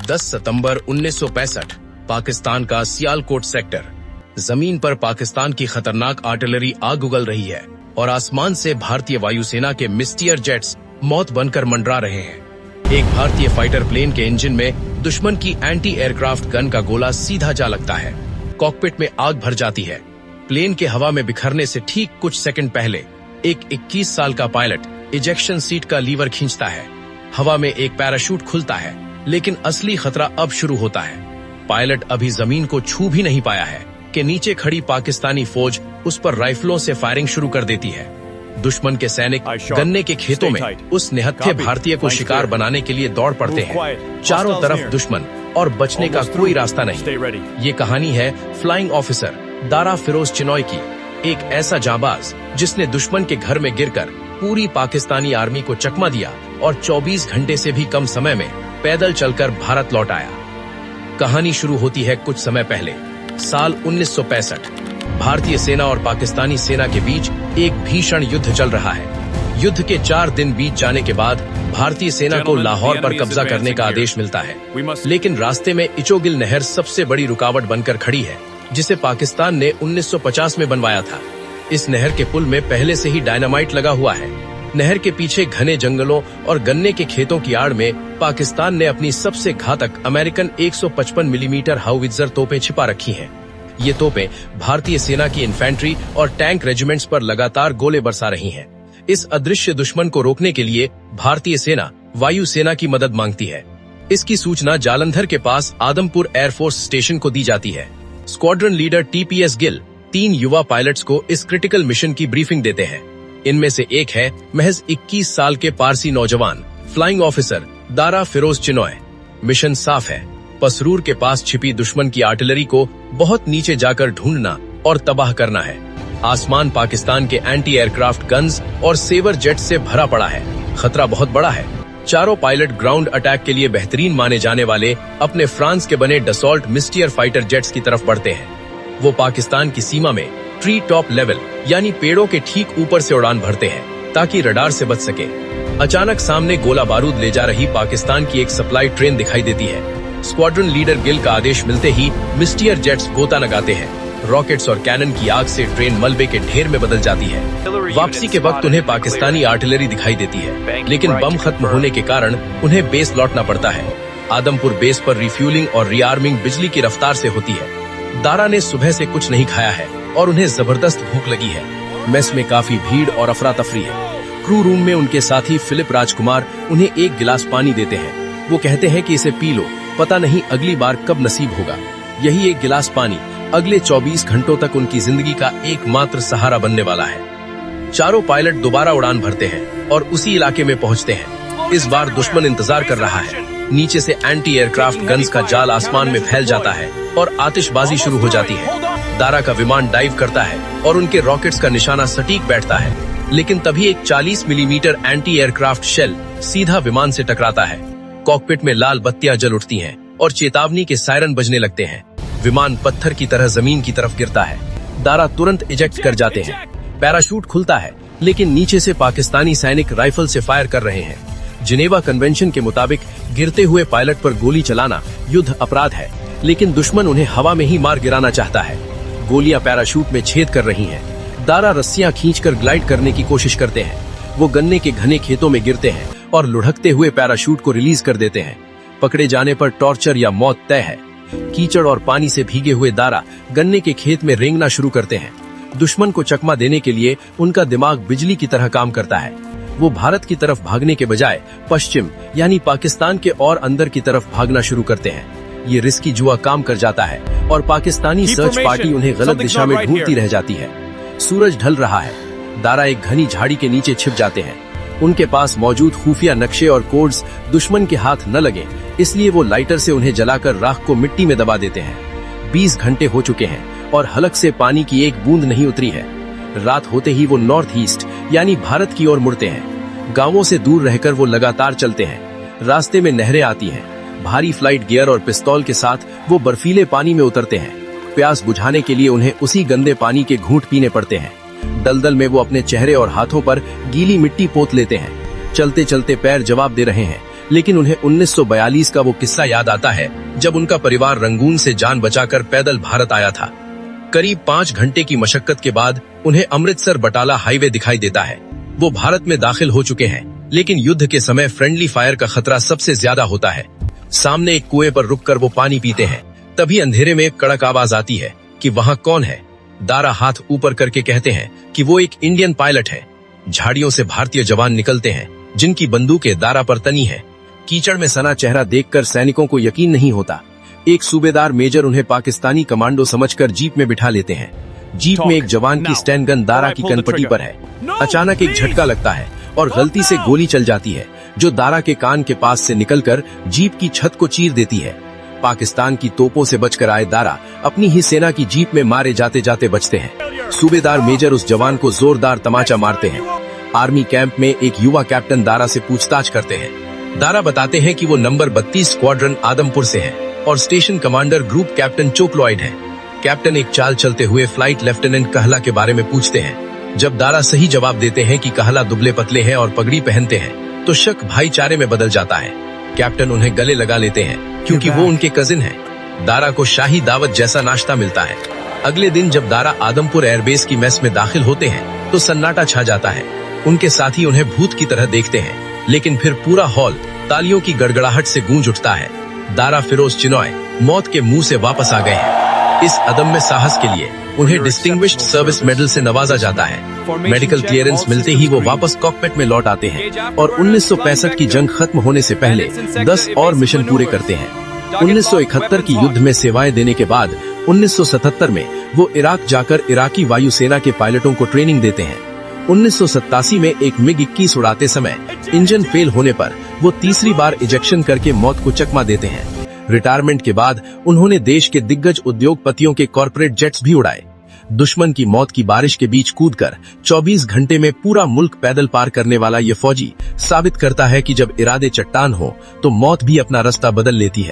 10 सितंबर 1965 पाकिस्तान का सियालकोट सेक्टर। जमीन पर पाकिस्तान की खतरनाक आर्टिलरी आग उगल रही है और आसमान से भारतीय वायुसेना के मिस्टियर जेट्स मौत बनकर मंडरा रहे हैं। एक भारतीय फाइटर प्लेन के इंजन में दुश्मन की एंटी एयरक्राफ्ट गन का गोला सीधा जा लगता है। कॉकपिट में आग भर जाती है। प्लेन के हवा में बिखरने से ठीक कुछ सेकंड पहले एक 21 साल का पायलट इजेक्शन सीट का लीवर खींचता है। हवा में एक पैराशूट खुलता है, लेकिन असली खतरा अब शुरू होता है। पायलट अभी जमीन को छू भी नहीं पाया है कि नीचे खड़ी पाकिस्तानी फौज उस पर राइफलों से फायरिंग शुरू कर देती है। दुश्मन के सैनिक गन्ने के खेतों में उस निहत्थे भारतीय को शिकार बनाने के लिए दौड़ पड़ते हैं। चारों तरफ दुश्मन और बचने का कोई रास्ता नहीं। ये कहानी है फ्लाइंग ऑफिसर दारा फिरोज चिनॉय की, एक ऐसा जाबाज जिसने दुश्मन के घर में गिरकर पूरी पाकिस्तानी आर्मी को चकमा दिया और 24 घंटे से भी कम समय में पैदल चलकर भारत लौट आया। कहानी शुरू होती है कुछ समय पहले, साल 1965। भारतीय सेना और पाकिस्तानी सेना के बीच एक भीषण युद्ध चल रहा है। युद्ध के 4 दिन बीत जाने के बाद भारतीय सेना को लाहौर पर कब्जा करने का आदेश मिलता है, लेकिन रास्ते में इचोगिल नहर सबसे बड़ी रुकावट बनकर खड़ी है, जिसे पाकिस्तान ने 1950 में बनवाया था। इस नहर के पुल में पहले से ही डायनामाइट लगा हुआ है। नहर के पीछे घने जंगलों और गन्ने के खेतों की आड़ में पाकिस्तान ने अपनी सबसे घातक अमेरिकन 155 मिलीमीटर हाउवित्जर तोपें छिपा रखी हैं। ये तोपें भारतीय सेना की इन्फेंट्री और टैंक रेजिमेंट्स पर लगातार गोले बरसा रही हैं। इस अदृश्य दुश्मन को रोकने के लिए भारतीय सेना वायुसेना की मदद मांगती है। इसकी सूचना जालंधर के पास आदमपुर एयरफोर्स स्टेशन को दी जाती है। स्क्वाड्रन लीडर TPS गिल 3 युवा पायलट्स को इस क्रिटिकल मिशन की ब्रीफिंग देते हैं। इनमें से एक है महज 21 साल के पारसी नौजवान flying officer Dara Firoz Chinoy. Mission साफ है, पसरूर के पास छिपी दुश्मन की आर्टिलरी को बहुत नीचे जाकर ढूंढना और तबाह करना है। आसमान पाकिस्तान के एंटी एयरक्राफ्ट गन्स और सेवर जेट से भरा पड़ा है। खतरा बहुत बड़ा है। चारों पायलट ग्राउंड अटैक के लिए बेहतरीन माने जाने वाले अपने फ्रांस के बने डसॉल्ट मिस्टियर फाइटर जेट्स की तरफ बढ़ते हैं। वो पाकिस्तान की सीमा में ट्री टॉप लेवल यानी पेड़ों के ठीक ऊपर से उड़ान भरते हैं ताकि रडार से बच सके। अचानक सामने गोला बारूद ले जा रही पाकिस्तान की एक सप्लाई ट्रेन दिखाई देती है। स्क्वाड्रन लीडर गिल का आदेश मिलते ही मिस्टियर जेट्स गोता लगाते हैं। रॉकेट्स और कैनन की आग से ट्रेन मलबे के ढेर में बदल जाती है। वापसी के वक्त उन्हें पाकिस्तानी आर्टिलरी दिखाई देती है, लेकिन बम खत्म होने के कारण उन्हें बेस लौटना पड़ता है। आदमपुर बेस पर रिफ्यूलिंग और रीआर्मिंग बिजली की रफ्तार से होती है। दारा ने सुबह से कुछ नहीं खाया है और उन्हें जबरदस्त भूख लगी है। मेस में काफी भीड़ और अफरा तफरी है। क्रू रूम में उनके साथी फिलिप राजकुमार उन्हें एक गिलास पानी देते हैं। वो कहते हैं कि इसे पी लो, पता नहीं अगली बार कब नसीब होगा। यही एक गिलास पानी अगले 24 घंटों तक उनकी जिंदगी का एकमात्र सहारा बनने वाला है। चारों पायलट दोबारा उड़ान भरते हैं और उसी इलाके में पहुंचते हैं। इस बार दुश्मन इंतजार कर रहा है। नीचे से एंटी एयरक्राफ्ट गन्स का जाल आसमान में फैल जाता है और आतिशबाजी शुरू हो जाती है। दारा का विमान डाइव करता है और उनके रॉकेट्स का निशाना सटीक बैठता है, लेकिन तभी एक 40 मिलीमीटर एंटी एयरक्राफ्ट शेल सीधा विमान से टकराता है। कॉकपिट में लाल बत्तियां जल उठती हैं और चेतावनी के सायरन बजने लगते हैं। विमान पत्थर की तरह जमीन की तरफ गिरता है। दारा तुरंत इजेक्ट कर जाते हैं। पैराशूट खुलता है, लेकिन नीचे से पाकिस्तानी सैनिक राइफल से फायर कर रहे हैं। जिनेवा कन्वेंशन के मुताबिक गिरते हुए पायलट पर गोली चलाना युद्ध अपराध है, लेकिन दुश्मन उन्हें हवा में ही मार गिराना चाहता है। गोलियां पैराशूट में छेद कर रही हैं। दारा रस्सियां खींचकर ग्लाइड करने की कोशिश करते हैं। वो गन्ने के घने खेतों में गिरते हैं और लुढ़कते हुए पैराशूट को रिलीज कर देते हैं। पकड़े जाने पर टॉर्चर या मौत तय है। कीचड़ और पानी से भीगे हुए दारा गन्ने के खेत में रेंगना शुरू करते हैं। दुश्मन को चकमा देने के लिए उनका दिमाग बिजली की तरह काम करता है। वो भारत की तरफ भागने के बजाय पश्चिम यानी पाकिस्तान के और अंदर की तरफ भागना शुरू करते हैं। ये रिस्की जुआ काम कर जाता है और पाकिस्तानी सर्च पार्टी उन्हें गलत दिशा में ढूंढती रह जाती है। सूरज ढल रहा है। दारा एक घनी झाड़ी के नीचे छिप जाते हैं। उनके पास मौजूद खुफिया नक्शे और कोड्स दुश्मन के हाथ न लगे, इसलिए वो लाइटर से उन्हें जलाकर राख को मिट्टी में दबा देते हैं। 20 घंटे हो चुके हैं और हलक से पानी की एक बूंद नहीं उतरी है। रात होते ही वो नॉर्थ ईस्ट यानी भारत की ओर मुड़ते हैं। गांवों से दूर रहकर वो लगातार चलते हैं। रास्ते में नहरें आती हैं। भारी फ्लाइट गियर और पिस्तौल के साथ वो बर्फीले पानी में उतरते हैं। प्यास बुझाने के लिए उन्हें उसी गंदे पानी के घूंट पीने पड़ते हैं। दलदल में वो अपने चेहरे और हाथों पर गीली मिट्टी पोत लेते हैं। चलते चलते पैर जवाब दे रहे हैं, लेकिन उन्हें 1942 का वो किस्सा याद आता है जब उनका परिवार रंगून से जान बचाकर पैदल भारत आया था। करीब 5 घंटे की मशक्कत के बाद उन्हें अमृतसर बटाला हाईवे दिखाई देता है। वो भारत में दाखिल हो चुके हैं, लेकिन युद्ध के समय फ्रेंडली फायर का खतरा सबसे ज्यादा होता है। सामने एक कुएं पर रुककर वो पानी पीते हैं। तभी अंधेरे में एक कड़क आवाज आती है कि वहाँ कौन है। दारा हाथ ऊपर करके कहते हैं कि वो एक इंडियन पायलट है। झाड़ियों से भारतीय जवान निकलते हैं जिनकी बंदूकें दारा पर तनी है। कीचड़ में सना चेहरा देखकर सैनिकों को यकीन नहीं होता। एक सूबेदार मेजर उन्हें पाकिस्तानी कमांडो समझकर जीप में बिठा लेते हैं। जीप में एक जवान की स्टैंड गन दारा की कनपटी पर है। अचानक एक झटका लगता है और गलती से गोली चल जाती है जो दारा के कान के पास से निकलकर जीप की छत को चीर देती है। पाकिस्तान की तोपों से बचकर आए दारा अपनी ही सेना की जीप में मारे जाते जाते बचते हैं। सूबेदार मेजर उस जवान को जोरदार तमाचा मारते हैं। आर्मी कैंप में एक युवा कैप्टन दारा से पूछताछ करते हैं। दारा बताते हैं कि वो नंबर 32 स्क्वाड्रन आदमपुर से है और स्टेशन कमांडर ग्रुप कैप्टन चोकलॉयड है। कैप्टन एक चाल चलते हुए फ्लाइट लेफ्टिनेंट कहला के बारे में पूछते हैं। जब दारा सही जवाब देते हैं कि कहला दुबले पतले हैं और पगड़ी पहनते हैं, तो शक भाईचारे में बदल जाता है। कैप्टन उन्हें गले लगा लेते हैं क्योंकि वो उनके कजिन हैं। दारा को शाही दावत जैसा नाश्ता मिलता है। अगले दिन जब दारा आदमपुर एयरबेस की मेस में दाखिल होते हैं तो सन्नाटा छा जाता है। उनके साथी उन्हें भूत की तरह देखते हैं, लेकिन फिर पूरा हॉल तालियों की गड़गड़ाहट से गूंज उठता है। दारा फिरोज चिनॉय मौत के मुंह से वापस आ गए हैं। इस अदम्य साहस के लिए उन्हें डिस्टिंग्विश्ड सर्विस मेडल से नवाजा जाता है। मेडिकल क्लियरेंस मिलते ही वो वापस कॉकपिट में लौट आते हैं और 1965 की जंग खत्म होने से पहले 10 और मिशन पूरे करते हैं। 1971 की युद्ध में सेवाएं देने के बाद 1977 में वो इराक जाकर इराकी वायुसेना के पायलटों को ट्रेनिंग देते हैं। 1987 में एक MiG-21 उड़ाते समय इंजन फेल होने पर वो तीसरी बार इजेक्शन करके मौत को चकमा देते हैं। रिटायरमेंट के बाद उन्होंने देश के दिग्गज उद्योगपतियों के कॉर्पोरेट जेट्स भी उड़ाए। दुश्मन की मौत की बारिश के बीच कूदकर 24 घंटे में पूरा मुल्क पैदल पार करने वाला ये फौजी साबित करता है कि जब इरादे चट्टान हो तो मौत भी अपना रास्ता बदल लेती है।